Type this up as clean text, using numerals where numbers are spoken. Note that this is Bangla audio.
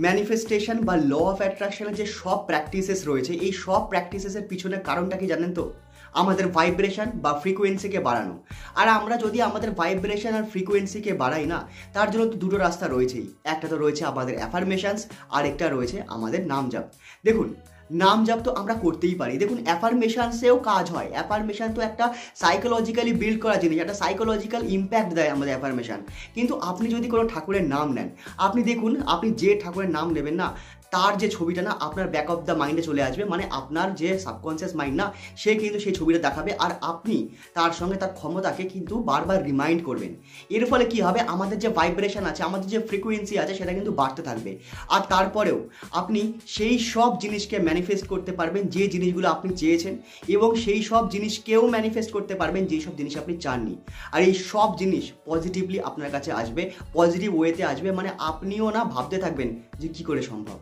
ম্যানিফেস্টেশন বা ল অফ অ্যাট্রাকশনের যে সব প্র্যাকটিসেস রয়েছে, এই সব প্র্যাকটিসেসের পিছনে কারণটা কি জানেন তো? আমাদের ভাইব্রেশন বা ফ্রিকোয়েন্সিকে বাড়ানো। আর আমরা যদি আমাদের ভাইব্রেশন আর ফ্রিকোয়েন্সিকে বাড়াই না, তার জন্য তো দুটো রাস্তা রয়েছেই। একটা তো রয়েছে আমাদের অ্যাফার্মেশনস, আর একটা রয়েছে আমাদের নাম জাপ। দেখুন, নাম জাপ তো আমরা করতেই পারি। দেখুন, অ্যাফার্মেশনসেও কাজ হয়। অ্যাফার্মেশন তো একটা সাইকোলজিক্যালি বিল্ড করা জিনিস, একটা সাইকোলজিক্যাল ইম্প্যাক্ট দেয় আমাদের অ্যাফার্মেশন। কিন্তু আপনি যদি কোনো ঠাকুরের নাম নেন, আপনি দেখুন, আপনি যে ঠাকুরের নাম নেবেন না, তার যে ছবিটা না আপনার ব্যাক অফ দ্য মাইন্ডে চলে আসবে। মানে আপনার যে সাবকনসিয়াস মাইন্ড না, সে কিন্তু সেই ছবিটা দেখাবে, আর আপনি তার সঙ্গে তার ক্ষমতাকে কিন্তু বারবার রিমাইন্ড করবেন। এর ফলে কি হবে, আমাদের যে ভাইব্রেশন আছে, আমাদের যে ফ্রিকোয়েন্সি আছে, সেটা কিন্তু বাড়তে থাকবে। আর তারপরেও আপনি সেই সব জিনিসকে ম্যানিফেস্ট করতে পারবেন যে জিনিসগুলো আপনি চেয়েছেন, এবং সেই সব জিনিসকেও ম্যানিফেস্ট করতে পারবেন যেই সব জিনিস আপনি চাননি। আর এই সব জিনিস পজিটিভলি আপনার কাছে আসবে, পজিটিভ ওয়েতে আসবে। মানে আপনিও না ভাবতে থাকবেন যে কি করে সম্ভব।